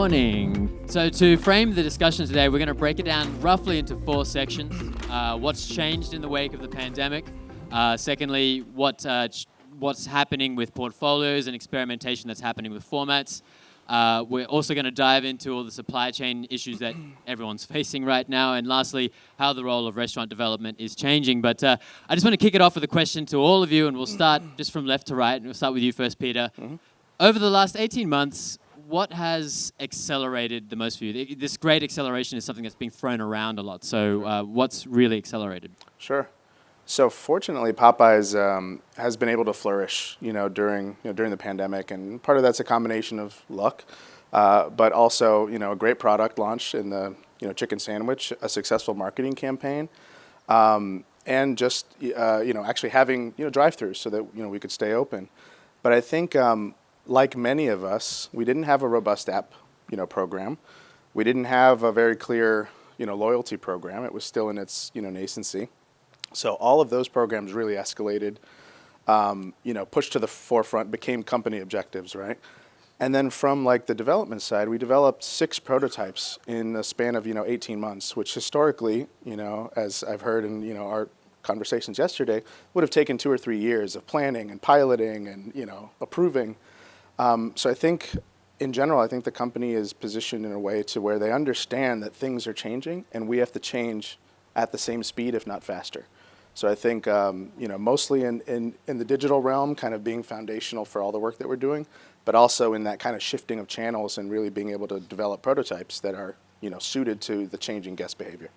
morning. So to frame the discussion today, we're going to break it down roughly into 4 sections. What's changed in the wake of the pandemic? Secondly, what's happening with portfolios and experimentation that's happening with formats. We're also going to dive into all the supply chain issues that everyone's facing right now. And lastly, how the role of restaurant development is changing. But I just want to kick it off with a question to all of you, and we'll start just from left to right. And we'll start with you first, Peter. Mm-hmm. Over the last 18 months, what has accelerated the most for you? This great acceleration is something that's being thrown around a lot. So what's really accelerated? Sure. So fortunately, Popeyes has been able to flourish, during the pandemic, and part of that's a combination of luck, but also, a great product launch in the, chicken sandwich, a successful marketing campaign, and just, actually having, drive-throughs so that, we could stay open. But I think, like many of us, we didn't have a robust app, program. We didn't have a very clear, loyalty program. It was still in its, nascency. So all of those programs really escalated, pushed to the forefront, became company objectives, right? And then from like the development side, we developed 6 prototypes in the span of, 18 months, which historically, as I've heard in, our conversations yesterday, would have taken 2 or 3 years of planning and piloting and, approving. So I think in general, I think the company is positioned in a way to where they understand that things are changing and we have to change at the same speed, if not faster. So I think, mostly in the digital realm, kind of being foundational for all the work that we're doing, but also in that kind of shifting of channels and really being able to develop prototypes that are, suited to the changing guest behavior.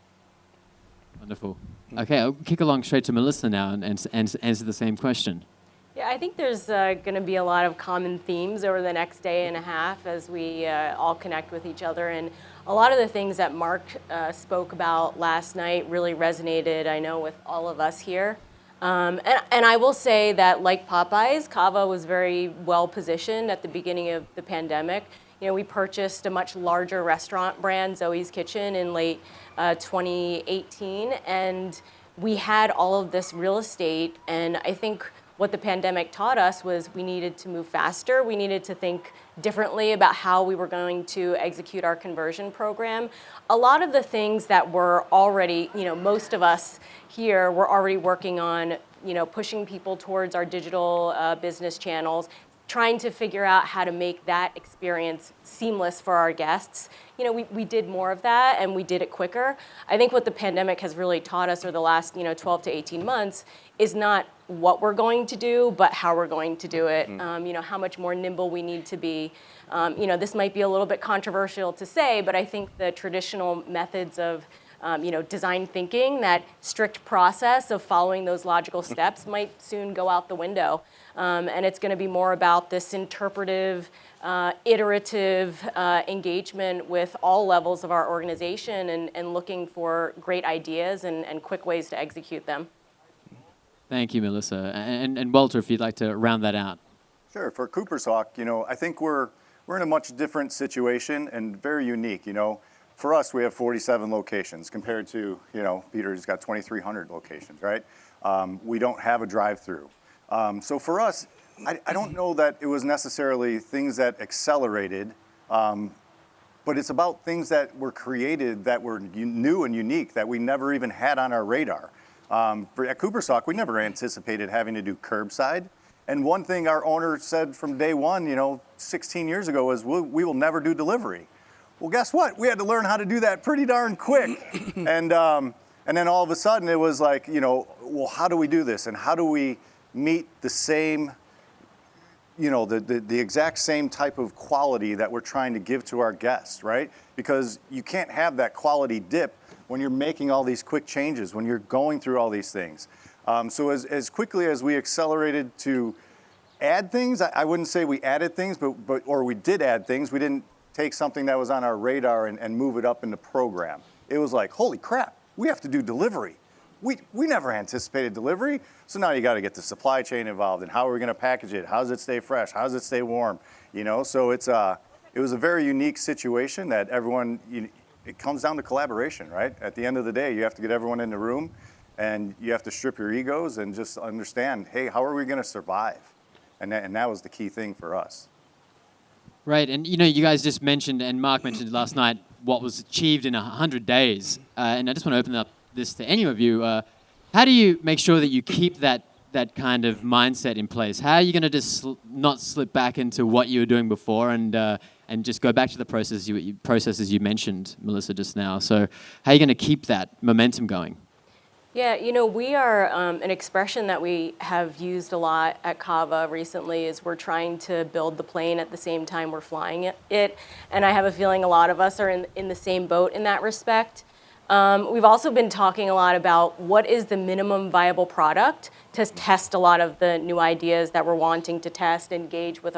Wonderful. Okay, I'll kick along straight to Melissa now and answer the same question. Yeah, I think there's going to be a lot of common themes over the next day and a half as we all connect with each other. And a lot of the things that Mark spoke about last night really resonated, I know, with all of us here. And I will say that, like Popeyes, CAVA was very well positioned at the beginning of the pandemic. We purchased a much larger restaurant brand, Zoe's Kitchen, in late 2018. And we had all of this real estate. And I think what the pandemic taught us was we needed to move faster. We needed to think differently about how we were going to execute our conversion program. A lot of the things that were already, most of us here were already working on, pushing people towards our digital business channels, trying to figure out how to make that experience seamless for our guests. We did more of that and we did it quicker. I think what the pandemic has really taught us over the last, 12 to 18 months is not what we're going to do, but how we're going to do it. How much more nimble we need to be. This might be a little bit controversial to say, but I think the traditional methods of design thinking, that strict process of following those logical steps might soon go out the window. And it's going to be more about this interpretive, iterative engagement with all levels of our organization and looking for great ideas and quick ways to execute them. Thank you, Melissa. And Walter, if you'd like to round that out. Sure. For Cooper's Hawk, I think we're in a much different situation and very unique. For us, we have 47 locations compared to, Peter's got 2,300 locations, right? We don't have a drive-through. So for us, I don't know that it was necessarily things that accelerated, but it's about things that were created that were new and unique that we never even had on our radar. At Cooper's Hawk, we never anticipated having to do curbside. And one thing our owner said from day one, 16 years ago, was we will never do delivery. Well, guess what? We had to learn how to do that pretty darn quick. And then all of a sudden it was like, well, how do we do this? And how do we meet the same, the exact same type of quality that we're trying to give to our guests, right? Because you can't have that quality dip when you're making all these quick changes, when you're going through all these things. So as quickly as we accelerated to add things, I wouldn't say we added things, or we did add things. We didn't take something that was on our radar and move it up in the program. It was like, holy crap, we have to do delivery. We never anticipated delivery, so now you got to get the supply chain involved, and how are we going to package it? How does it stay fresh? How does it stay warm? So it was a very unique situation that everyone, it comes down to collaboration, right? At the end of the day, you have to get everyone in the room, and you have to strip your egos and just understand, hey, how are we going to survive? And that was the key thing for us. Right, and you guys just mentioned, and Mark mentioned last night, what was achieved in 100 days. And I just want to open up this to any of you. How do you make sure that you keep that kind of mindset in place? How are you going to just not slip back into what you were doing before and just go back to the processes you mentioned, Melissa, just now? So how are you going to keep that momentum going? Yeah, we are, an expression that we have used a lot at CAVA recently is we're trying to build the plane at the same time we're flying it. And I have a feeling a lot of us are in the same boat in that respect. We've also been talking a lot about what is the minimum viable product to test a lot of the new ideas that we're wanting to test and gauge with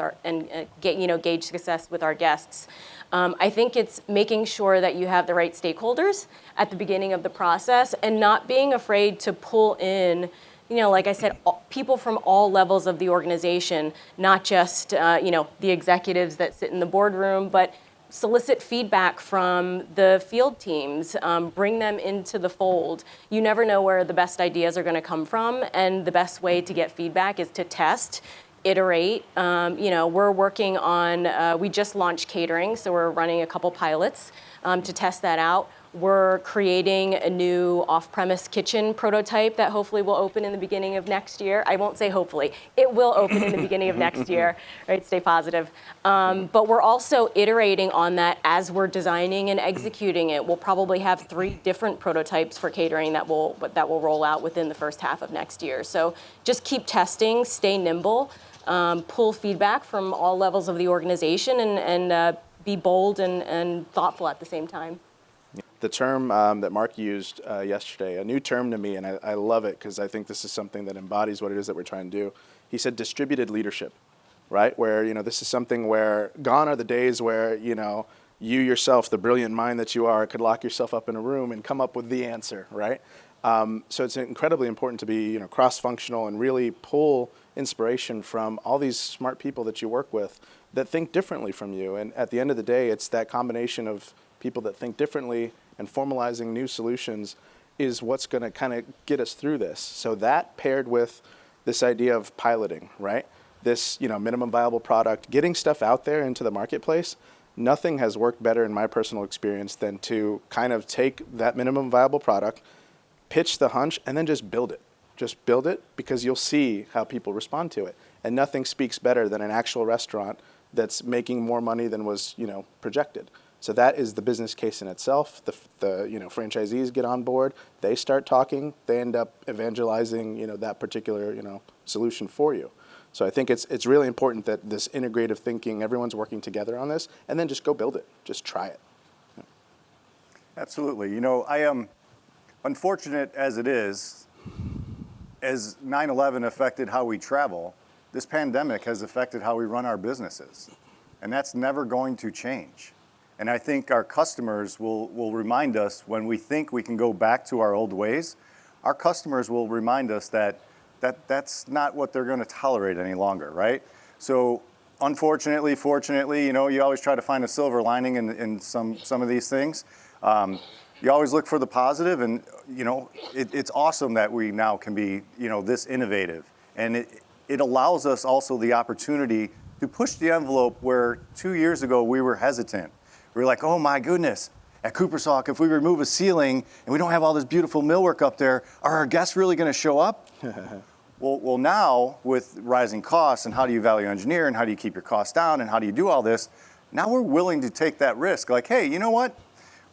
gauge success with our guests. I think it's making sure that you have the right stakeholders at the beginning of the process and not being afraid to pull in, like I said, people from all levels of the organization, not just, the executives that sit in the boardroom, but solicit feedback from the field teams, bring them into the fold. You never know where the best ideas are going to come from, and the best way to get feedback is to test, iterate. We're working on, we just launched catering, so we're running a couple pilots to test that out. We're creating a new off-premise kitchen prototype that hopefully will open in the beginning of next year. I won't say hopefully. It will open in the beginning of next year, right? Stay positive. But we're also iterating on that as we're designing and executing it. We'll probably have 3 different prototypes for catering that will roll out within the first half of next year. So just keep testing, stay nimble, pull feedback from all levels of the organization, and be bold and thoughtful at the same time. The term that Mark used yesterday, a new term to me, and I love it because I think this is something that embodies what it is that we're trying to do. He said distributed leadership, right? Where, this is something where gone are the days where, you yourself, the brilliant mind that you are, could lock yourself up in a room and come up with the answer, right? So it's incredibly important to be, cross-functional and really pull inspiration from all these smart people that you work with that think differently from you. And at the end of the day, it's that combination of people that think differently and formalizing new solutions is what's going to kind of get us through this. So that paired with this idea of piloting, right? This, minimum viable product, getting stuff out there into the marketplace, nothing has worked better in my personal experience than to kind of take that minimum viable product, pitch the hunch, and then just build it. Just build it because you'll see how people respond to it. And nothing speaks better than an actual restaurant that's making more money than was, projected. So that is the business case in itself. The franchisees get on board, they start talking, they end up evangelizing, that particular, solution for you. So I think it's really important that this integrative thinking, everyone's working together on this, and then just go build it, just try it. Absolutely. I am unfortunate as it is, as 9/11 affected how we travel, this pandemic has affected how we run our businesses. And that's never going to change. And I think our customers will remind us when we think we can go back to our old ways, our customers will remind us that's not what they're going to tolerate any longer, right? So unfortunately, fortunately, you always try to find a silver lining in some of these things. You always look for the positive, and it's awesome that we now can be this innovative, and it allows us also the opportunity to push the envelope where 2 years ago we were hesitant. We were like, oh my goodness, at Cooper's Hawk, if we remove a ceiling and we don't have all this beautiful millwork up there, are our guests really going to show up? Well, now with rising costs and how do you value engineer and how do you keep your costs down and how do you do all this, now we're willing to take that risk. Like, hey, you know what?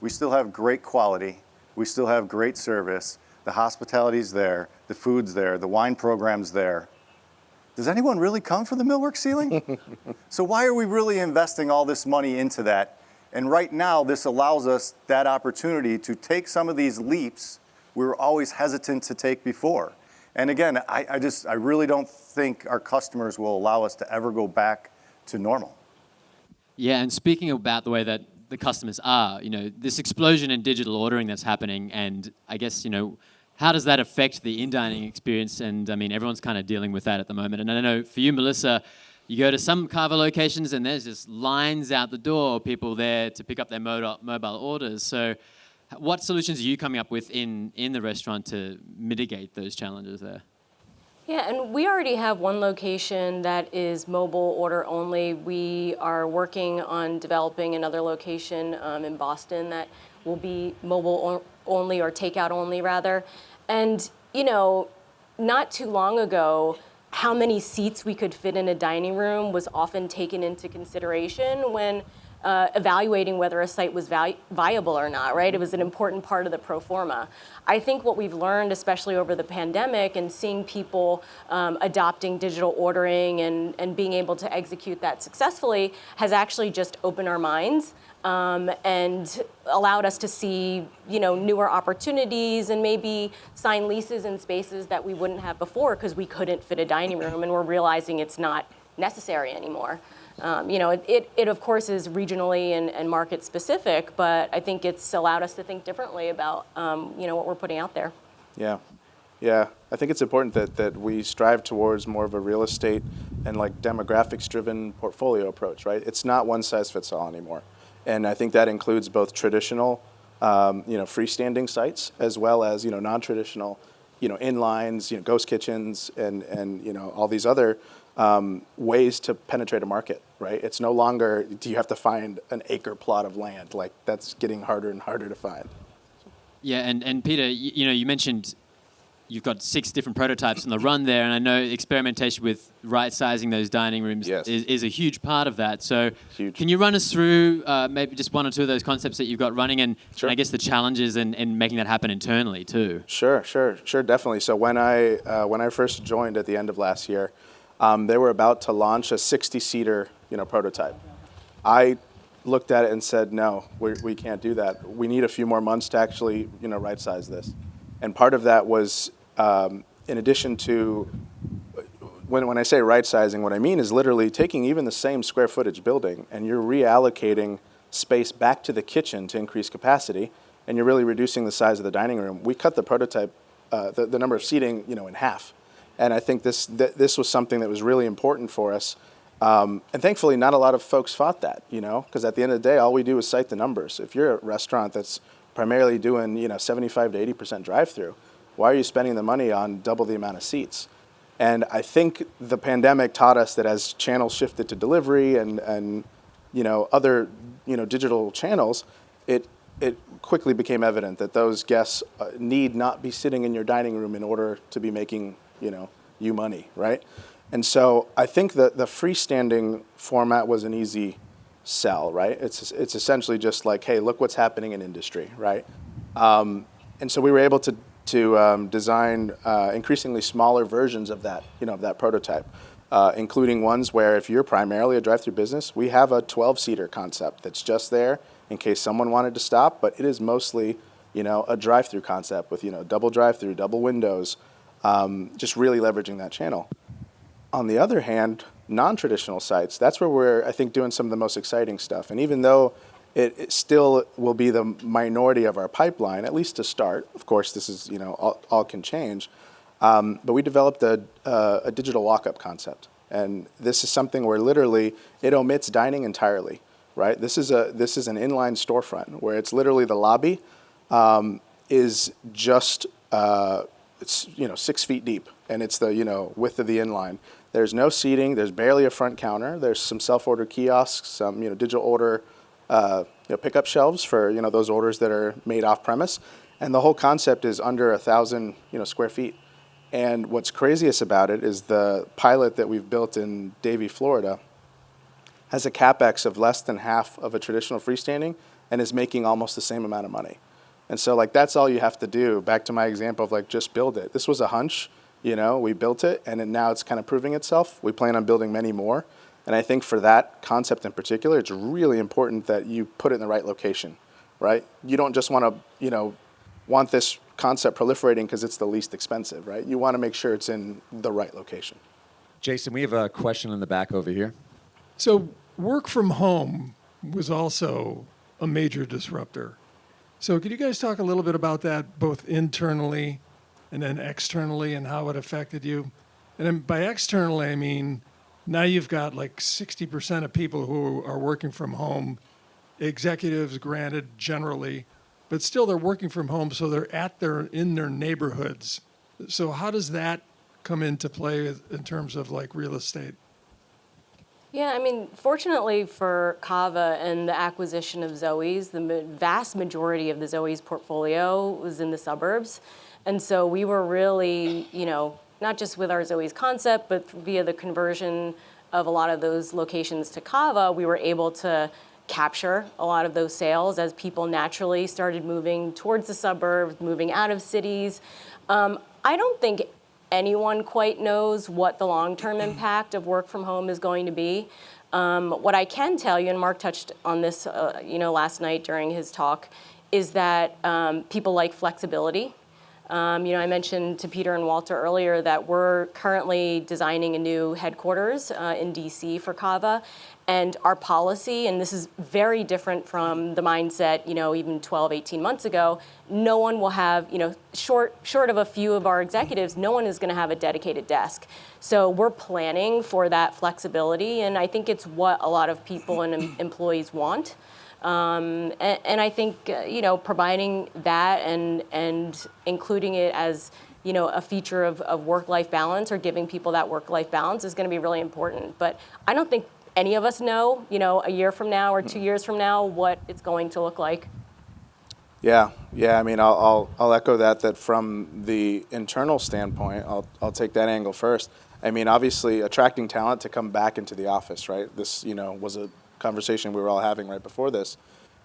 We still have great quality. We still have great service. The hospitality's there. The food's there. The wine program's there. Does anyone really come for the millwork ceiling? So why are we really investing all this money into that? And right now, this allows us that opportunity to take some of these leaps we were always hesitant to take before. And again, I really don't think our customers will allow us to ever go back to normal. Yeah, and speaking about the way that the customers are, this explosion in digital ordering that's happening, and I guess, how does that affect the in-dining experience? And I mean, everyone's kind of dealing with that at the moment. And I know for you, Melissa, you go to some CAVA locations and there's just lines out the door, people there to pick up their mobile orders. So what solutions are you coming up with in the restaurant to mitigate those challenges there? Yeah, and we already have one location that is mobile order only. We are working on developing another location in Boston that will be only or takeout only rather. And, not too long ago, how many seats we could fit in a dining room was often taken into consideration when evaluating whether a site was viable or not, right? It was an important part of the pro forma. I think what we've learned, especially over the pandemic and seeing people adopting digital ordering and being able to execute that successfully has actually just opened our minds and allowed us to see, newer opportunities and maybe sign leases in spaces that we wouldn't have before because we couldn't fit a dining room, and we're realizing it's not necessary anymore. It of course is regionally and market specific, but I think it's allowed us to think differently about, what we're putting out there. Yeah. Yeah, I think it's important that we strive towards more of a real estate and like demographics-driven portfolio approach, right? It's not one size fits all anymore. And I think that includes both traditional, freestanding sites as well as, non-traditional, inlines, ghost kitchens and all these other ways to penetrate a market, right? It's no longer, do you have to find an acre plot of land? Like that's getting harder and harder to find. Yeah, and Peter, you mentioned you've got 6 different prototypes on the run there, and I know experimentation with right-sizing those dining rooms is a huge part of that. So can you run us through maybe just 1 or 2 of those concepts that you've got running and I guess the challenges in making that happen internally too? Sure, definitely. So when I first joined at the end of last year, they were about to launch a 60-seater, prototype. I looked at it and said, no, we can't do that. We need a few more months to actually, right-size this. And part of that was, in addition to, when I say right-sizing, what I mean is literally taking even the same square footage building and you're reallocating space back to the kitchen to increase capacity, and you're really reducing the size of the dining room. We cut the prototype, the number of seating, in half. And I think this was something that was really important for us. And thankfully, not a lot of folks fought that, because at the end of the day, all we do is cite the numbers. If you're a restaurant that's primarily doing, 75 to 80% drive-through, why are you spending the money on double the amount of seats? And I think the pandemic taught us that as channels shifted to delivery and other, digital channels, it quickly became evident that those guests need not be sitting in your dining room in order to be making, you money, right? And so I think that the freestanding format was an easy sell, right? It's essentially just like, hey, look what's happening in industry, right? And so we were able to design increasingly smaller versions of that, of that prototype, including ones where if you're primarily a drive-through business, we have a 12-seater concept that's just there in case someone wanted to stop, but it is mostly, a drive-through concept with, double drive-through, double windows, just really leveraging that channel. On the other hand, non-traditional sites, that's where we're, I think, doing some of the most exciting stuff. And even though it still will be the minority of our pipeline, at least to start, of course, this is, all can change, but we developed a digital walk-up concept. And this is something where literally it omits dining entirely, right? This is an inline storefront where it's literally the lobby is just, it's 6 feet deep, and it's the, width of the inline. There's no seating. There's barely a front counter. There's some self-order kiosks, some digital order pickup shelves for those orders that are made off premise, and the whole concept is under 1,000 square feet. And what's craziest about it is the pilot that we've built in Davie, Florida, has a capex of less than half of a traditional freestanding and is making almost the same amount of money. And so that's all you have to do. Back to my example of just build it. This was a hunch. We built it, and now it's kind of proving itself. We plan on building many more. And I think for that concept in particular, it's really important that you put it in the right location, right? You don't just want to, want this concept proliferating because it's the least expensive, right? You want to make sure it's in the right location. Jason, we have a question in the back over here. So work from home was also a major disruptor. So could you guys talk a little bit about that, both internally and then externally, and how it affected you? And then by externally, I mean, now you've got 60% of people who are working from home, executives granted generally, but still they're working from home, so they're in their neighborhoods. So how does that come into play in terms of like real estate? Yeah, I mean, fortunately for CAVA and the acquisition of Zoe's, the vast majority of the Zoe's portfolio was in the suburbs. And so we were really, not just with our Zoe's concept, but via the conversion of a lot of those locations to CAVA, we were able to capture a lot of those sales as people naturally started moving towards the suburbs, moving out of cities. I don't think anyone quite knows what the long-term impact of work from home is going to be. What I can tell you, and Mark touched on this, last night during his talk, is that people like flexibility. I mentioned to Peter and Walter earlier that we're currently designing a new headquarters in DC for CAVA, and our policy, and this is very different from the mindset, even 12, 18 months ago, no one will have, short of a few of our executives, no one is going to have a dedicated desk. So we're planning for that flexibility, and I think it's what a lot of people and employees want. And I think, providing that and including it as, a feature of work-life balance or giving people that work-life balance is going to be really important. But I don't think any of us know, a year from now or 2 years from now, what it's going to look like. Yeah. I mean, I'll echo that from the internal standpoint, I'll take that angle first. I mean, obviously, attracting talent to come back into the office, right? This, was a conversation we were all having right before this,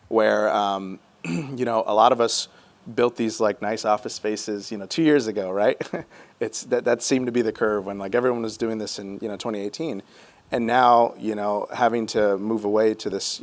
where, a lot of us built these like nice office spaces, 2 years ago, right? That seemed to be the curve when like everyone was doing this in, 2018. And now, having to move away to this,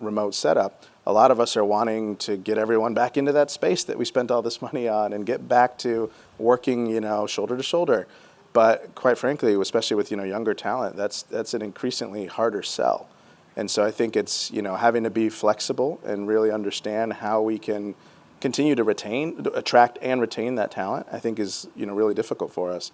remote setup, a lot of us are wanting to get everyone back into that space that we spent all this money on and get back to working, shoulder to shoulder. But quite frankly, especially with, younger talent, that's an increasingly harder sell. And so I think it's, having to be flexible and really understand how we can continue to attract and retain that talent, I think is, really difficult for us.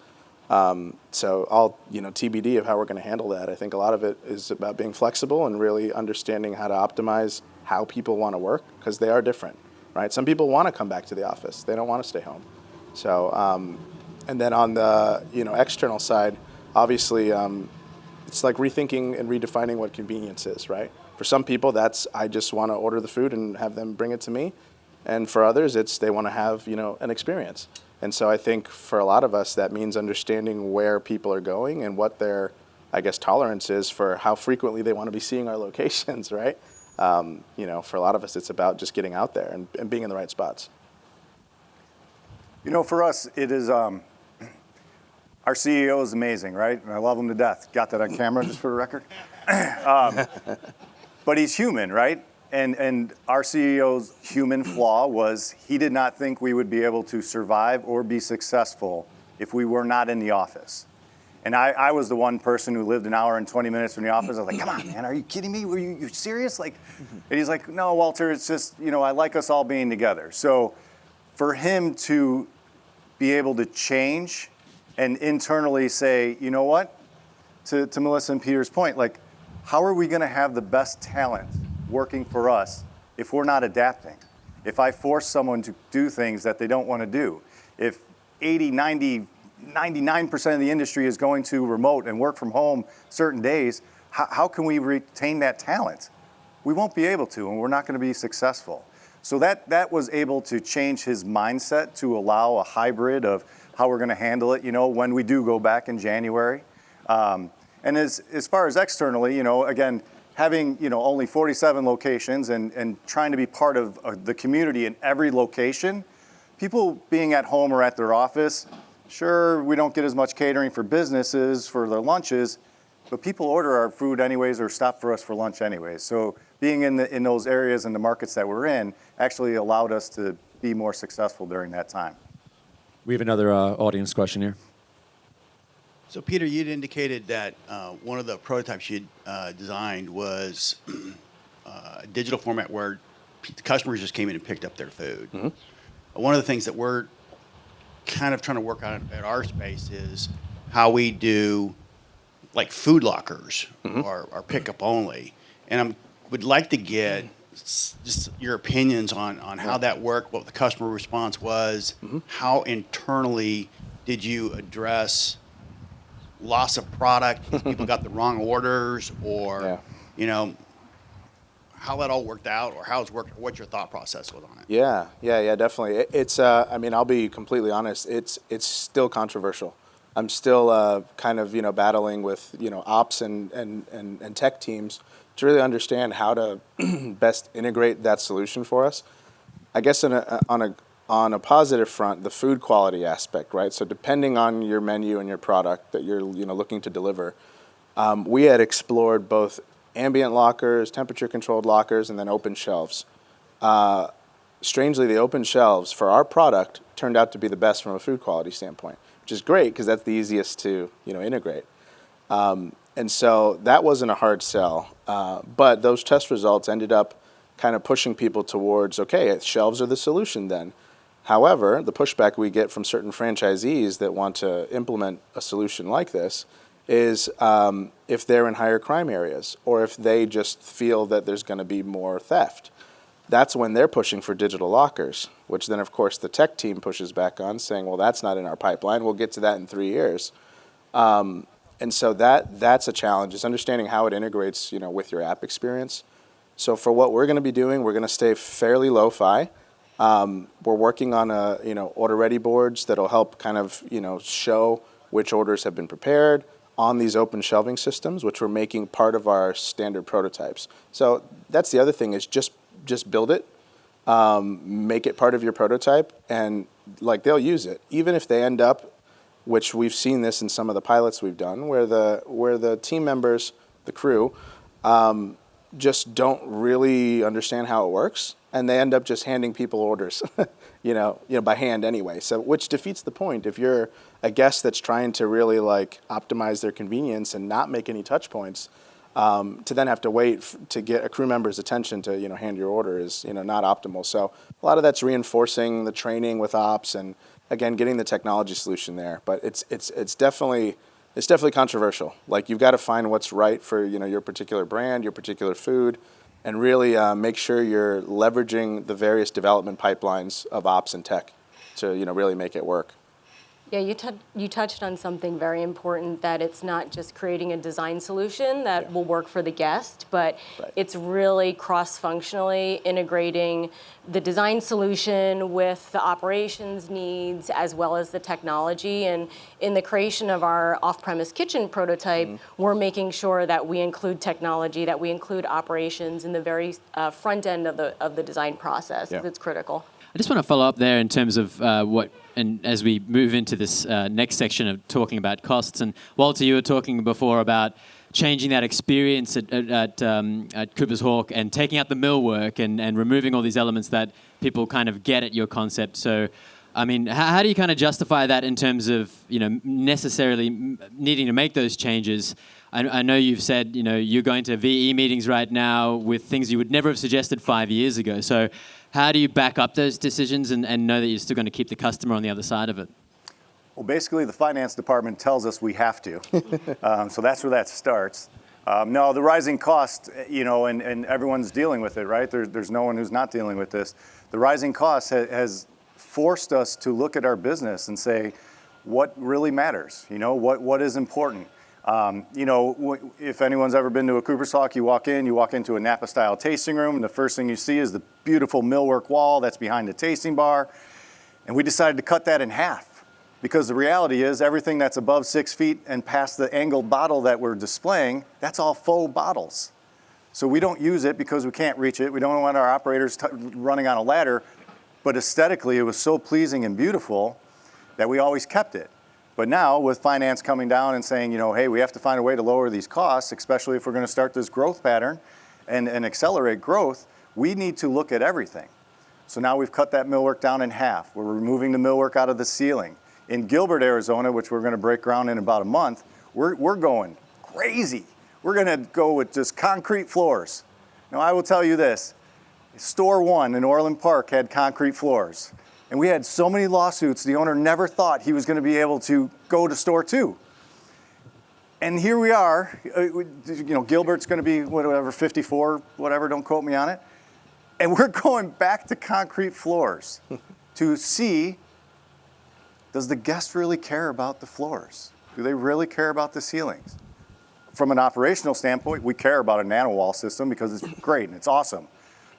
So all, TBD of how we're going to handle that. I think a lot of it is about being flexible and really understanding how to optimize how people want to work, because they are different, right? Some people want to come back to the office. They don't want to stay home. So, and then on the, external side, obviously, it's like rethinking and redefining what convenience is, right? For some people, I just want to order the food and have them bring it to me. And for others, they want to have, an experience. And so I think for a lot of us, that means understanding where people are going and what their, tolerance is for how frequently they want to be seeing our locations, right? For a lot of us, it's about just getting out there and being in the right spots. For us, it is, our CEO is amazing, right? And I love him to death. Got that on camera just for the record. But he's human, right? And our CEO's human flaw was he did not think we would be able to survive or be successful if we were not in the office. And I was the one person who lived an hour and 20 minutes from the office. I was like, come on, man, are you kidding me? Were you serious? And he's like, no, Walter, it's just, I like us all being together. So for him to be able to change and internally say, you know what, to Melissa and Peter's point, how are we going to have the best talent working for us if we're not adapting? If I force someone to do things that they don't want to do, if 80, 90, 99% of the industry is going to remote and work from home certain days, how can we retain that talent? We won't be able to, and we're not going to be successful. So that was able to change his mindset to allow a hybrid of how we're going to handle it, when we do go back in January. And as far as externally, again, having, only 47 locations and trying to be part of the community in every location, people being at home or at their office, sure, we don't get as much catering for businesses for their lunches, but people order our food anyways or stop for us for lunch anyways. So being in those areas and the markets that we're in actually allowed us to be more successful during that time. We have another audience question here. So Peter, you'd indicated that one of the prototypes you'd designed was a digital format where the customers just came in and picked up their food. Mm-hmm. One of the things that we're kind of trying to work on at our space is how we do like food lockers or pickup only. And I would like to get just your opinions on how that worked, what the customer response was, how internally did you address loss of product, people got the wrong orders, or Yeah. you know, how that all worked out, or how it's worked, what your thought process was on it. Yeah, definitely. It's, I mean, I'll be completely honest. It's still controversial. I'm still kind of, battling with, ops and tech teams to really understand how to best integrate that solution for us. I guess on a positive front, the food quality aspect, right? So depending on your menu and your product that you're, looking to deliver, we had explored both ambient lockers, temperature-controlled lockers, and then open shelves. Strangely, the open shelves for our product turned out to be the best from a food quality standpoint, which is great because that's the easiest to integrate. And so that wasn't a hard sell, but those test results ended up kind of pushing people towards, okay, shelves are the solution then. However, the pushback we get from certain franchisees that want to implement a solution like this is if they're in higher crime areas or if they just feel that there's going to be more theft. That's when they're pushing for digital lockers, which then, of course, the tech team pushes back on, saying, well, that's not in our pipeline. We'll get to that in 3 years. And so that's a challenge, is understanding how it integrates, with your app experience. So for what we're going to be doing, we're going to stay fairly lo-fi. We're working on order ready boards that'll help kind of, show which orders have been prepared on these open shelving systems, which we're making part of our standard prototypes. So that's the other thing, is just build it, make it part of your prototype, and they'll use it. Even if they end up, which we've seen this in some of the pilots we've done, where the team members, the crew, just don't really understand how it works, and they end up just handing people orders, by hand anyway. So, which defeats the point. If you're a guest that's trying to really optimize their convenience and not make any touch points, to then have to wait to get a crew member's attention to hand your order is not optimal. So a lot of that's reinforcing the training with ops and again getting the technology solution there. But it's definitely controversial. You've got to find what's right for your particular brand, your particular food, and really make sure you're leveraging the various development pipelines of ops and tech to really make it work. Yeah, you touched on something very important, that it's not just creating a design solution that will work for the guest, but it's really cross-functionally integrating the design solution with the operations needs as well as the technology. And in the creation of our off-premise kitchen prototype, we're making sure that we include technology, that we include operations in the very front end of the design process. Yeah. It's critical. I just want to follow up there in terms of and as we move into this next section of talking about costs. And Walter, you were talking before about changing that experience at Cooper's Hawk and taking out the millwork and removing all these elements that people kind of get at your concept. So, I mean, how do you kind of justify that in terms of, necessarily needing to make those changes? I know you've said, you're going to VE meetings right now with things you would never have suggested 5 years ago. So how do you back up those decisions and know that you're still going to keep the customer on the other side of it? Well, basically, the finance department tells us we have to. So that's where that starts. No, the rising cost, and everyone's dealing with it, right? There's no one who's not dealing with this. The rising cost has forced us to look at our business and say, what really matters? What is important? If anyone's ever been to a Cooper's Hawk, you walk into a Napa-style tasting room, and the first thing you see is the beautiful millwork wall that's behind the tasting bar. And we decided to cut that in half, because the reality is everything that's above 6 feet and past the angled bottle that we're displaying, that's all faux bottles. So we don't use it because we can't reach it. We don't want our operators running on a ladder. But aesthetically, it was so pleasing and beautiful that we always kept it. But now, with finance coming down and saying, hey, we have to find a way to lower these costs, especially if we're going to start this growth pattern and accelerate growth, we need to look at everything. So now we've cut that millwork down in half. We're removing the millwork out of the ceiling. In Gilbert, Arizona, which we're going to break ground in about a month, we're going crazy. We're going to go with just concrete floors. Now, I will tell you this. Store 1 in Orland Park had concrete floors. And we had so many lawsuits, the owner never thought he was going to be able to go to store 2. And here we are, Gilbert's going to be whatever, 54, whatever, don't quote me on it. And we're going back to concrete floors to see, does the guest really care about the floors? Do they really care about the ceilings? From an operational standpoint, we care about a nano wall system because it's great and it's awesome.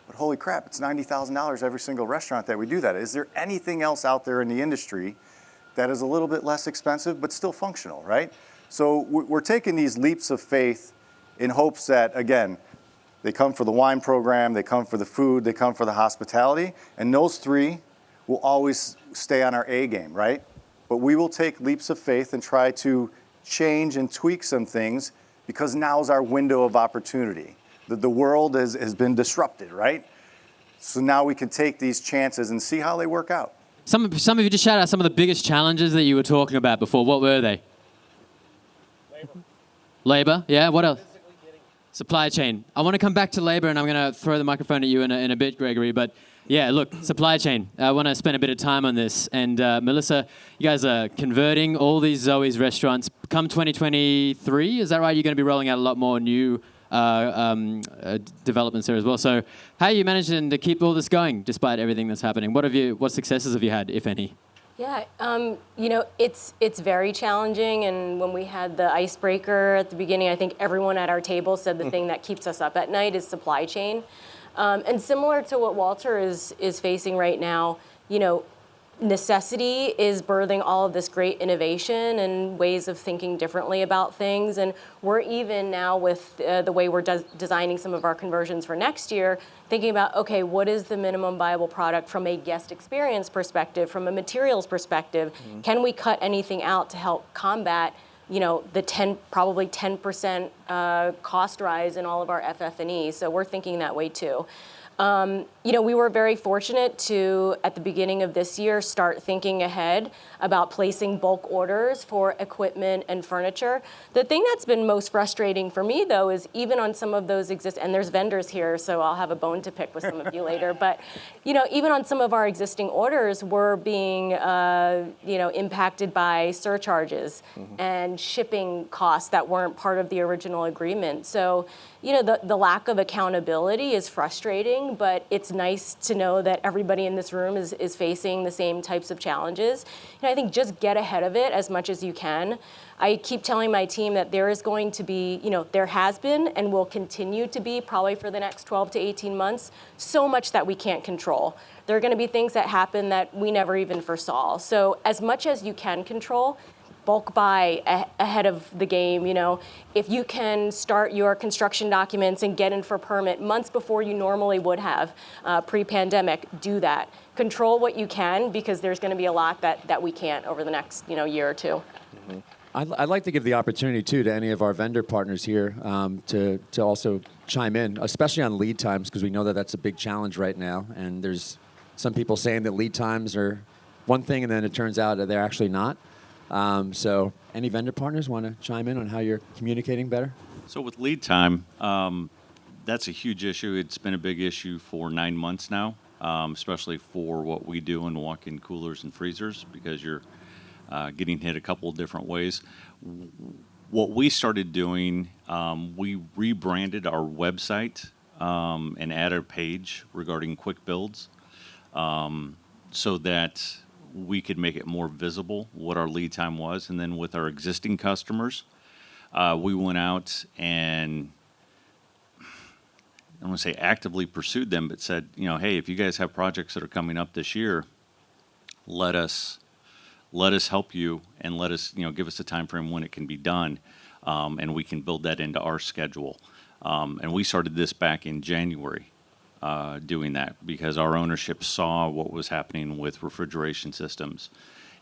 But holy crap, it's $90,000 every single restaurant that we do that. Is there anything else out there in the industry that is a little bit less expensive but still functional, right? So we're taking these leaps of faith in hopes that, again, they come for the wine program, they come for the food, they come for the hospitality, and those three will always stay on our A game, right? But we will take leaps of faith and try to change and tweak some things because now's our window of opportunity. The world has been disrupted, right? So now we can take these chances and see how they work out. Some of you just shout out some of the biggest challenges that you were talking about before. What were they? Labor, yeah. What else? Supply chain. I want to come back to labor, and I'm going to throw the microphone at you in a bit, Gregory. But yeah, look, supply chain. I want to spend a bit of time on this. And Melissa, you guys are converting all these Zoe's restaurants. Come 2023, is that right? You're going to be rolling out a lot more new developments there as well. So how are you managing to keep all this going despite everything that's happening? What successes have you had, if any? Yeah, you know, it's very challenging, and when we had the icebreaker at the beginning, I think everyone at our table said the thing that keeps us up at night is supply chain. And similar to what Walter is facing right now, you know, necessity is birthing all of this great innovation and ways of thinking differently about things. And we're even now with the way we're designing some of our conversions for next year, thinking about, okay, what is the minimum viable product from a guest experience perspective, from a materials perspective? Can we cut anything out to help combat, you know, the probably 10% cost rise in all of our FF&E? So we're thinking that way too. You know, we were very fortunate to, at the beginning of this year, start thinking ahead about placing bulk orders for equipment and furniture. The thing that's been most frustrating for me, though, is even on some of those and there's vendors here, so I'll have a bone to pick with some of you later, but, you know, even on some of our existing orders, we're being, you know, impacted by surcharges and shipping costs that weren't part of the original agreement. So, you know, the lack of accountability is frustrating, but it's nice to know that everybody in this room is facing the same types of challenges. And I think just get ahead of it as much as you can. I keep telling my team that there is going to be, you know, there has been and will continue to be probably for the next 12 to 18 months, so much that we can't control. There are going to be things that happen that we never even foresaw. So as much as you can control, bulk buy ahead of the game. You know, if you can start your construction documents and get in for permit months before you normally would have pre-pandemic, do that. Control what you can, because there's going to be a lot that we can't over the next, you know, year or two. I'd like to give the opportunity, too, to any of our vendor partners here to also chime in, especially on lead times, because we know that that's a big challenge right now. And there's some people saying that lead times are one thing, and then it turns out that they're actually not. So any vendor partners want to chime in on how you're communicating better? So with lead time, that's a huge issue. It's been a big issue for 9 months now, especially for what we do in walk-in coolers and freezers, because you're getting hit a couple of different ways. What we started doing, we rebranded our website and added a page regarding quick builds so that we could make it more visible what our lead time was. And then with our existing customers, we went out and, I don't want to say actively pursued them, but said, you know, hey, if you guys have projects that are coming up this year, let us help you and let us, you know, give us a time frame when it can be done, and we can build that into our schedule. And we started this back in January. Doing that because our ownership saw what was happening with refrigeration systems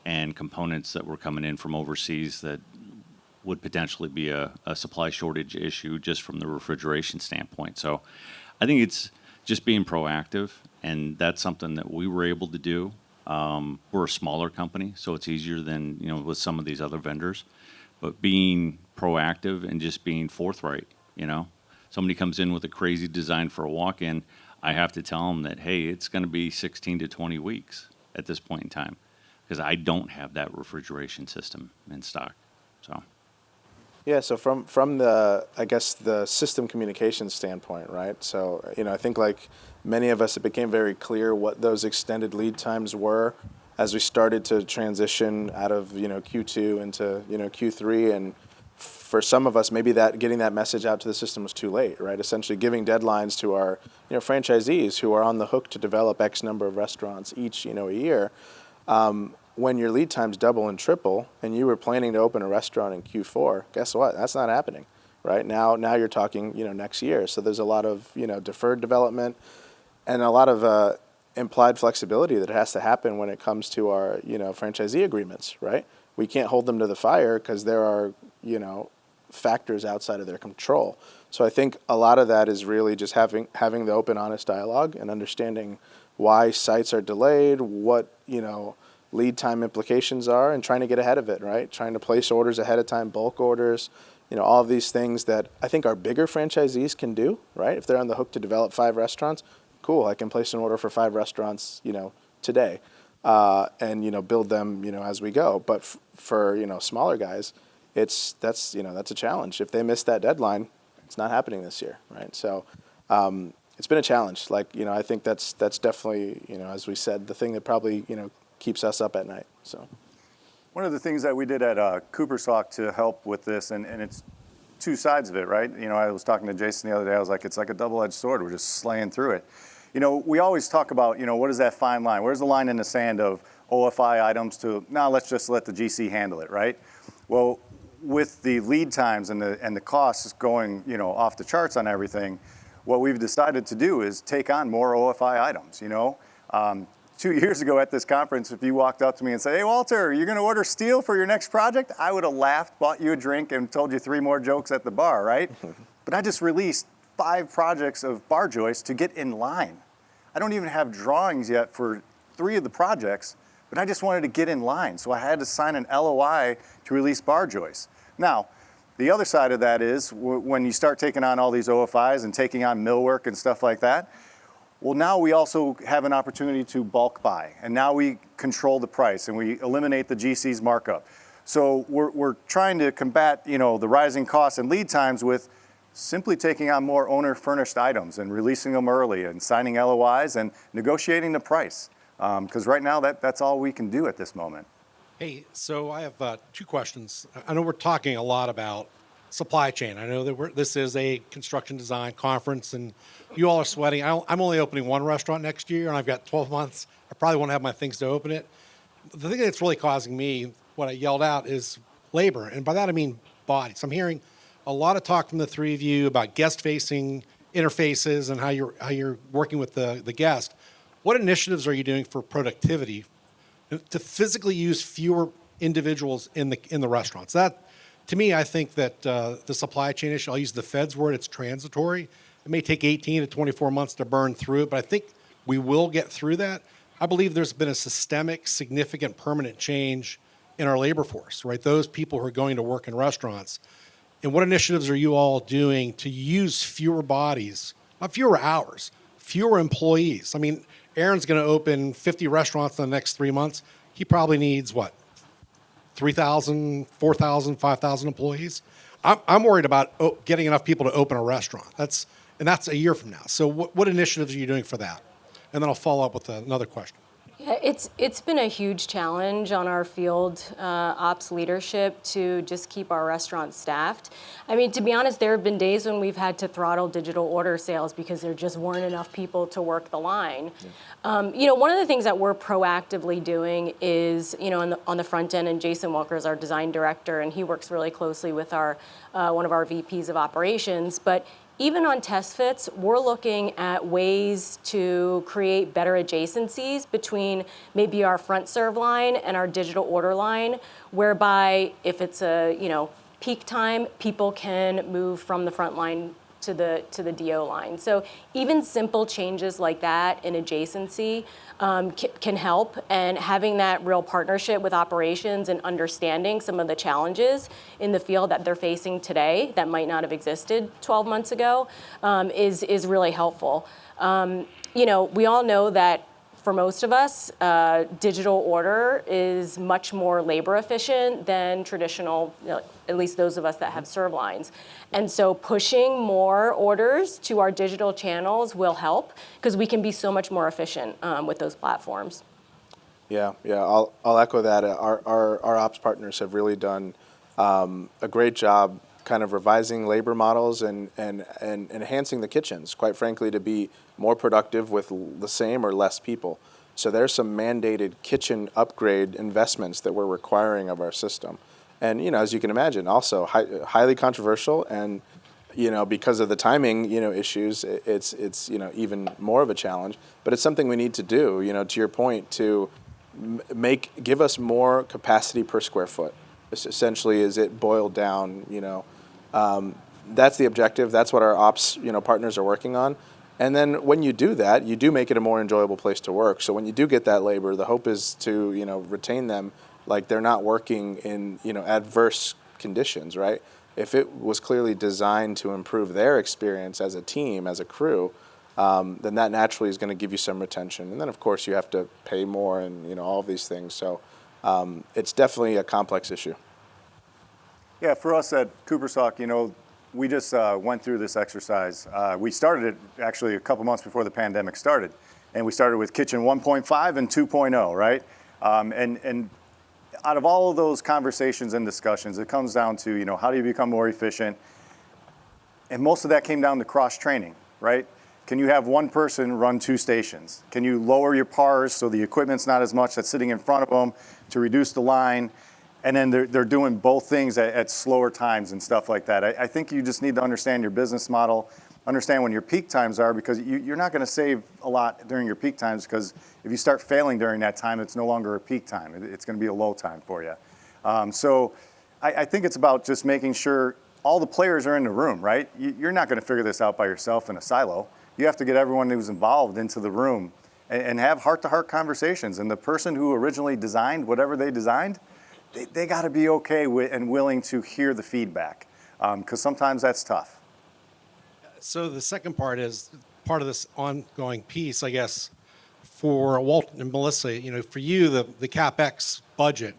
and components that were coming in from overseas that would potentially be a supply shortage issue just from the refrigeration standpoint. So I think it's just being proactive, and that's something that we were able to do. We're a smaller company, so it's easier than, you know, with some of these other vendors, but being proactive and just being forthright. You know, somebody comes in with a crazy design for a walk-in, I have to tell them that, hey, it's going to be 16 to 20 weeks at this point in time, because I don't have that refrigeration system in stock. So, Yeah, so from the, I guess, the system communication standpoint, right? So, you know, I think like many of us, it became very clear what those extended lead times were as we started to transition out of Q2 into Q3, and for some of us, maybe that getting that message out to the system was too late, right? Essentially giving deadlines to our franchisees who are on the hook to develop X number of restaurants each a year. When your lead times double and triple, and you were planning to open a restaurant in Q4, guess what? That's not happening, right? Now you're talking next year. So there's a lot of deferred development and a lot of implied flexibility that has to happen when it comes to our franchisee agreements, right? We can't hold them to the fire because there are factors outside of their control. So I think a lot of that is really just having the open, honest dialogue and understanding why sites are delayed, what lead time implications are, and trying to get ahead of it, right? Trying to place orders ahead of time, bulk orders, all of these things that I think our bigger franchisees can do, right? If they're on the hook to develop 5 restaurants, cool, I can place an order for 5 restaurants, today, and build them, as we go. But for smaller guys, that's a challenge. If they miss that deadline, it's not happening this year, right? So it's been a challenge. I think that's definitely as we said, the thing that probably keeps us up at night. So one of the things that we did at Cooper's Hawk to help with this, and it's two sides of it, right? I was talking to Jason the other day. I was like, it's like a double-edged sword. We're just slaying through it. We always talk about, what is that fine line? Where's the line in the sand of OFI items to, now let's just let the GC handle it, right? Well, with the lead times and the costs going, off the charts on everything, what we've decided to do is take on more OFI items, 2 years ago at this conference, if you walked up to me and said, hey, Walter, you're going to order steel for your next project? I would have laughed, bought you a drink, and told you 3 more jokes at the bar, right? But I just released 5 projects of bar joists to get in line. I don't even have drawings yet for 3 of the projects, but I just wanted to get in line. So I had to sign an LOI to release bar joists. Now, the other side of that is when you start taking on all these OFIs and taking on millwork and stuff like that, well, now we also have an opportunity to bulk buy, and now we control the price and we eliminate the GC's markup. So we're trying to combat, the rising costs and lead times with simply taking on more owner-furnished items and releasing them early and signing LOIs and negotiating the price. Because right now that's all we can do at this moment. Hey, so I have 2 questions. I know we're talking a lot about supply chain. I know that this is a construction design conference, and you all are sweating. I'm only opening 1 restaurant next year, and I've got 12 months. I probably won't have my things to open it. The thing that's really causing me, what I yelled out, is labor, and by that I mean bodies. I'm hearing a lot of talk from the 3 of you about guest-facing interfaces and how you're working with the guest. What initiatives are you doing for productivity to physically use fewer individuals in the restaurants? That, to me, I think that the supply chain issue, I'll use the Fed's word, it's transitory. It may take 18 to 24 months to burn through it, but I think we will get through that. I believe there's been a systemic, significant, permanent change in our labor force, right? Those people who are going to work in restaurants. And what initiatives are you all doing to use fewer bodies, not fewer hours, fewer employees? I mean, Aaron's going to open 50 restaurants in the next 3 months. He probably needs, 3,000, 4,000, 5,000 employees? I'm worried about getting enough people to open a restaurant. That's a year from now. So what initiatives are you doing for that? And then I'll follow up with another question. Yeah, it's been a huge challenge on our field ops leadership to just keep our restaurants staffed. I mean, to be honest, there have been days when we've had to throttle digital order sales because there just weren't enough people to work the line. Yeah. One of the things that we're proactively doing is, on the front end, and Jason Walker is our design director, and he works really closely with our one of our VPs of operations, but even on test fits, we're looking at ways to create better adjacencies between maybe our front serve line and our digital order line, whereby if it's a peak time, people can move from the front line to the DO line. So even simple changes like that in adjacency can help, and having that real partnership with operations and understanding some of the challenges in the field that they're facing today that might not have existed 12 months ago is really helpful. We all know that for most of us, digital order is much more labor efficient than traditional, at least those of us that have serve lines. And so pushing more orders to our digital channels will help because we can be so much more efficient with those platforms. Yeah, I'll echo that. Our ops partners have really done a great job kind of revising labor models and enhancing the kitchens, quite frankly, to be more productive with the same or less people. So there's some mandated kitchen upgrade investments that we're requiring of our system. And, as you can imagine, also highly controversial, and, because of the timing, issues, it's even more of a challenge. But it's something we need to do, to your point, to give us more capacity per square foot. Essentially, is it boiled down, that's the objective. That's what our ops, partners are working on. And then when you do that, you do make it a more enjoyable place to work. So when you do get that labor, the hope is to, retain them like they're not working in, adverse conditions, right? If it was clearly designed to improve their experience as a team, as a crew, then that naturally is going to give you some retention. And then, of course, you have to pay more and, all of these things. So it's definitely a complex issue. Yeah, for us at Cooper's Hawk, we just went through this exercise. We started it actually a couple months before the pandemic started. And we started with Kitchen 1.5 and 2.0, right? And out of all of those conversations and discussions, it comes down to, how do you become more efficient? And most of that came down to cross-training, right? Can you have one person run 2 stations? Can you lower your pars so the equipment's not as much that's sitting in front of them to reduce the line? And then they're doing both things at slower times and stuff like that. I think you just need to understand your business model, understand when your peak times are, because you're not going to save a lot during your peak times, because if you start failing during that time, it's no longer a peak time. It's going to be a low time for you. So I think it's about just making sure all the players are in the room, right? You're not going to figure this out by yourself in a silo. You have to get everyone who's involved into the room and have heart-to-heart conversations. And the person who originally designed whatever they designed, they got to be okay with and willing to hear the feedback, because sometimes that's tough. So the second part is part of this ongoing piece, I guess, for Walt and Melissa. For you, the CapEx budget,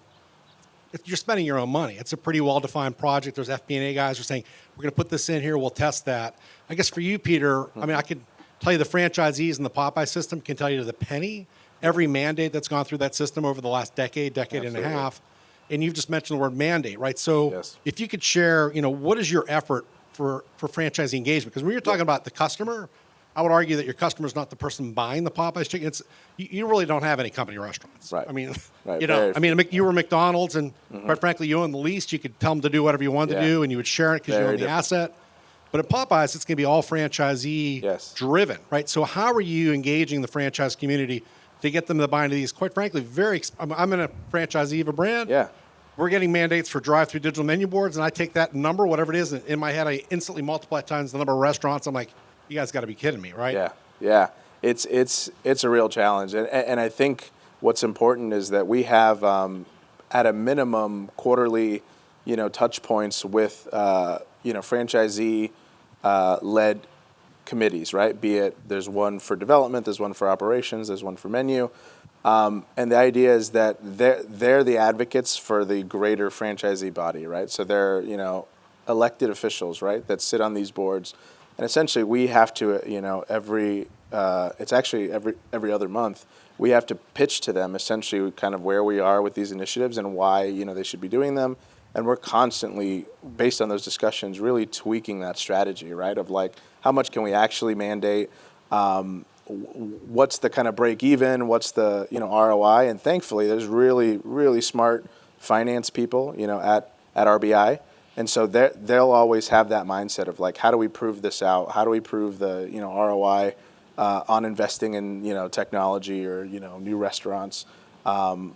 if you're spending your own money, it's a pretty well-defined project. There's FP&A guys who are saying, we're going to put this in here, we'll test that. I guess for you, Peter, I could tell you the franchisees in the Popeye system can tell you to the penny every mandate that's gone through that system over the last decade and a half. And you've just mentioned the word mandate, right? So Yes. If you could share, what is your effort for franchisee engagement? Because when you're talking about the customer, I would argue that your customer is not the person buying the Popeyes chicken. You really don't have any company restaurants. Right. Right. You were McDonald's, and quite frankly, you own the lease. You could tell them to do whatever you wanted to do, and you would share it because you own the asset. But at Popeyes, it's going to be all franchisee driven, right? So how are you engaging the franchise community to get them to buy into these, quite frankly, I'm in a franchisee of a brand. Yeah. We're getting mandates for drive-through digital menu boards, and I take that number, whatever it is, and in my head, I instantly multiply it times the number of restaurants. I'm like, you guys got to be kidding me, right? Yeah. It's a real challenge, and I think what's important is that we have at a minimum quarterly, touch points with franchisee led committees, right? Be it there's one for development, there's one for operations, there's one for menu. And the idea is that they're the advocates for the greater franchisee body, right? So they're, elected officials, right, that sit on these boards. And essentially we have to, every other month, we have to pitch to them essentially kind of where we are with these initiatives and why, they should be doing them. And we're constantly, based on those discussions, really tweaking that strategy, right, of like, how much can we actually mandate? What's the kind of break even? What's the ROI? And thankfully, there's really, really smart finance people at RBI, and so they'll always have that mindset of like, how do we prove this out? How do we prove the ROI on investing in technology or new restaurants, and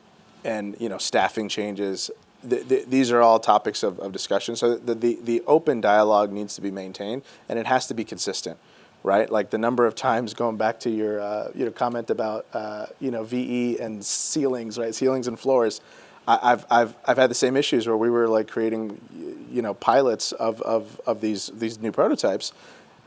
staffing changes. These are all topics of discussion. So the open dialogue needs to be maintained, and it has to be consistent. Right, like the number of times, going back to your comment about VE and ceilings, right? Ceilings and floors. I've had the same issues where we were like creating pilots of these new prototypes,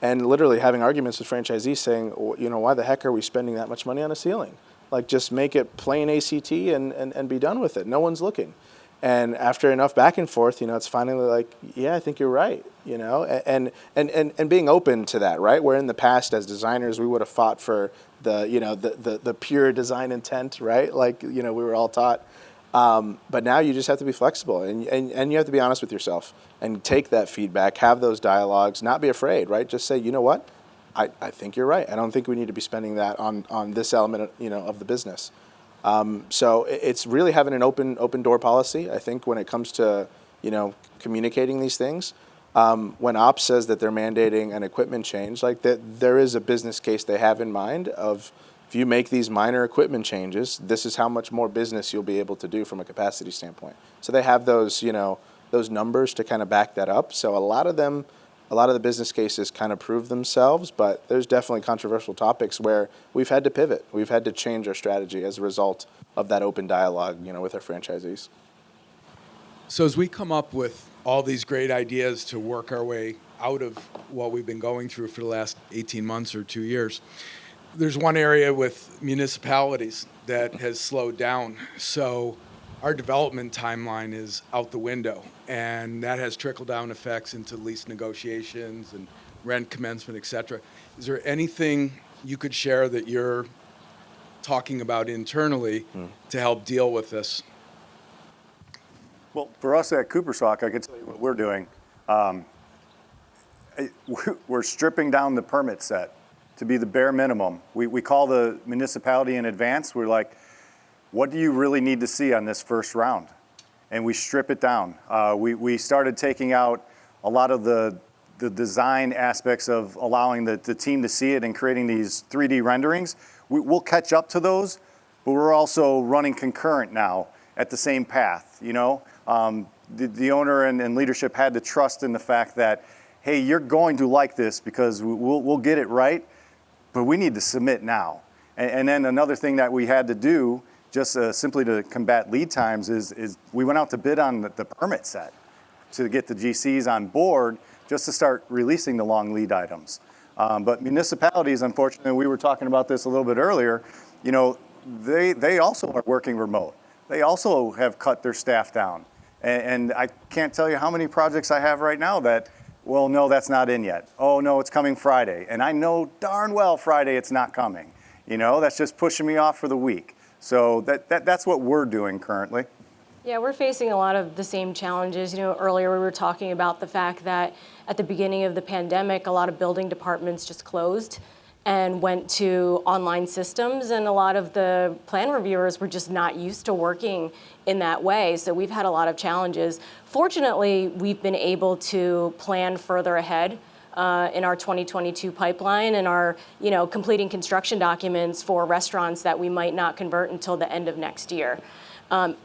and literally having arguments with franchisees saying, why the heck are we spending that much money on a ceiling? Like, just make it plain ACT and be done with it. No one's looking. And after enough back and forth, it's finally like, yeah, I think you're right, and being open to that, right? Where in the past, as designers, we would have fought for the pure design intent, right? Like, we were all taught. But now you just have to be flexible, and you have to be honest with yourself and take that feedback, have those dialogues, not be afraid, right? Just say, you know what? I think you're right. I don't think we need to be spending that on this element, of the business. So it's really having an open door policy. I think when it comes to, communicating these things, when ops says that they're mandating an equipment change, like that, there is a business case they have in mind of, if you make these minor equipment changes, this is how much more business you'll be able to do from a capacity standpoint. So they have those, those numbers to kind of back that up. So a lot of the business cases kind of prove themselves, but there's definitely controversial topics where we've had to pivot. We've had to change our strategy as a result of that open dialogue, with our franchisees. So as we come up with all these great ideas to work our way out of what we've been going through for the last 18 months or 2 years, there's one area with municipalities that has slowed down. So our development timeline is out the window, and that has trickle-down effects into lease negotiations and rent commencement, et cetera. Is there anything you could share that you're talking about internally to help deal with this? Well, for us at Cooperstock, I can tell you what we're doing. We're stripping down the permit set to be the bare minimum. We call the municipality in advance. We're like, what do you really need to see on this first round? And we strip it down. We started taking out a lot of the design aspects of allowing the team to see it and creating these 3D renderings. We'll catch up to those, but we're also running concurrent now at the same path, The owner and leadership had to trust in the fact that, hey, you're going to like this because we'll get it right, but we need to submit now. And then another thing that we had to do, just simply to combat lead times, is we went out to bid on the permit set to get the GCs on board just to start releasing the long lead items. But municipalities, unfortunately, we were talking about this a little bit earlier, they also are working remote. They also have cut their staff down. And I can't tell you how many projects I have right now that, well, no, that's not in yet. Oh, no, it's coming Friday. And I know darn well Friday it's not coming. That's just pushing me off for the week. So that's what we're doing currently. Yeah, we're facing a lot of the same challenges. Earlier we were talking about the fact that at the beginning of the pandemic, a lot of building departments just closed and went to online systems, and a lot of the plan reviewers were just not used to working in that way. So we've had a lot of challenges. Fortunately, we've been able to plan further ahead in our 2022 pipeline and are, completing construction documents for restaurants that we might not convert until the end of next year.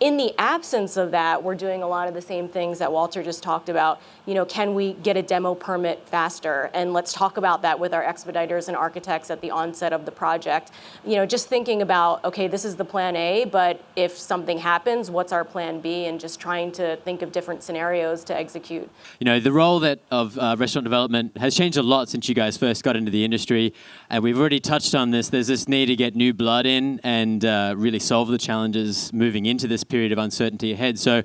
In the absence of that, we're doing a lot of the same things that Walter just talked about. Can we get a demo permit faster? And let's talk about that with our expediters and architects at the onset of the project. Just thinking about, okay, this is the plan A, but if something happens, what's our plan B? And just trying to think of different scenarios to execute. The role of restaurant development has changed a lot since you guys first got into the industry. And we've already touched on this. There's this need to get new blood in and really solve the challenges moving into this period of uncertainty ahead. So,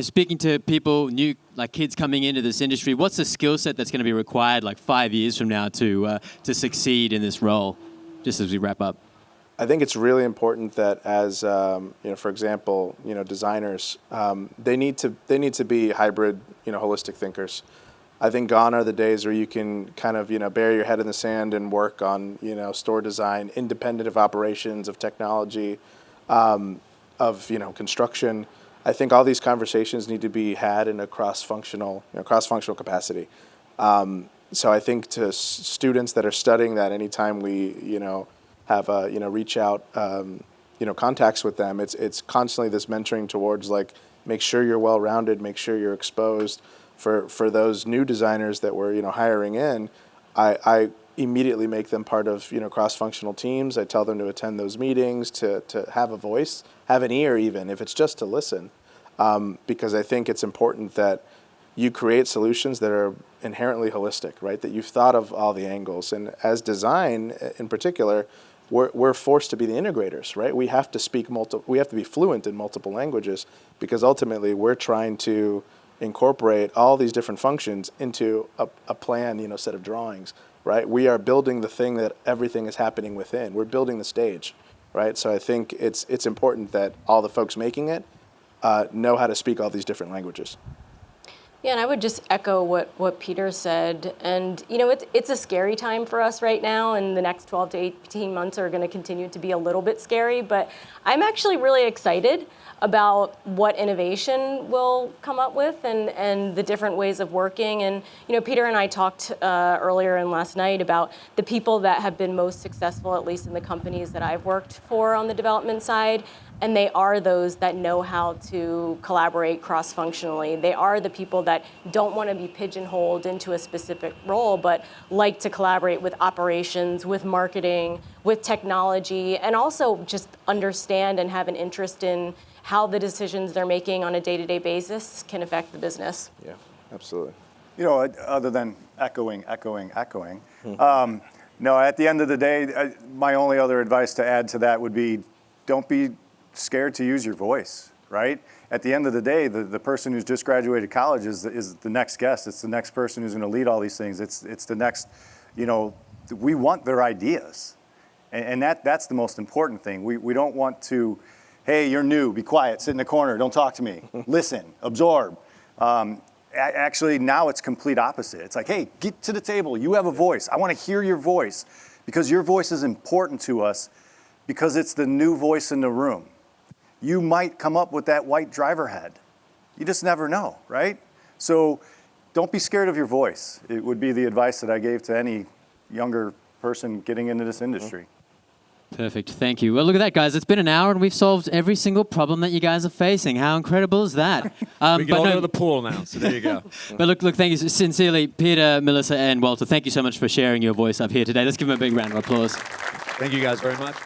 speaking to people, new, like kids coming into this industry, what's the skill set that's going to be required like 5 years from now to succeed in this role, just as we wrap up? I think it's really important that as, for example, designers, they need to be hybrid, holistic thinkers. I think gone are the days where you can kind of, bury your head in the sand and work on, store design, independent of operations, of technology, of construction. I think all these conversations need to be had in a cross-functional capacity. So I think to students that are studying that, anytime we have reach out contacts with them, it's constantly this mentoring towards like, make sure you're well-rounded, make sure you're exposed. For those new designers that we're hiring in, I immediately make them part of cross-functional teams. I tell them to attend those meetings, to have a voice, have an ear, even if it's just to listen, because I think it's important that you create solutions that are inherently holistic, right? That you've thought of all the angles, and as design in particular, we're forced to be the integrators, right? We have to speak we have to be fluent in multiple languages, because ultimately we're trying to incorporate all these different functions into a plan, set of drawings, right? We are building the thing that everything is happening within. We're building the stage, right? So I think it's important that all the folks making it know how to speak all these different languages. Yeah, and I would just echo what Peter said. And, it's a scary time for us right now, and the next 12 to 18 months are going to continue to be a little bit scary. But I'm actually really excited about what innovation we'll come up with and the different ways of working. And, Peter and I talked earlier and last night about the people that have been most successful, at least in the companies that I've worked for on the development side. And they are those that know how to collaborate cross-functionally. They are the people that don't want to be pigeonholed into a specific role, but like to collaborate with operations, with marketing, with technology, and also just understand and have an interest in how the decisions they're making on a day-to-day basis can affect the business. Yeah, absolutely. Other than echoing. No, at the end of the day, my only other advice to add to that would be, don't be scared to use your voice, right? At the end of the day, the person who's just graduated college is the next guest. It's the next person who's going to lead all these things. It's the next, we want their ideas. And that's the most important thing. We don't want to, hey, you're new, be quiet, sit in the corner, don't talk to me. Listen, absorb. Actually, now it's complete opposite. It's like, hey, get to the table. You have a voice. I want to hear your voice, because your voice is important to us, because it's the new voice in the room. You might come up with that white driver head. You just never know, right? So don't be scared of your voice. It would be the advice that I gave to any younger person getting into this industry. Perfect. Thank you. Well, look at that, guys. It's been an hour and we've solved every single problem that you guys are facing. How incredible is that? We can all go to the pool now, so there you go. But look, thank you sincerely, Peter, Melissa, and Walter. Thank you so much for sharing your voice up here today. Let's give them a big round of applause. Thank you guys very much.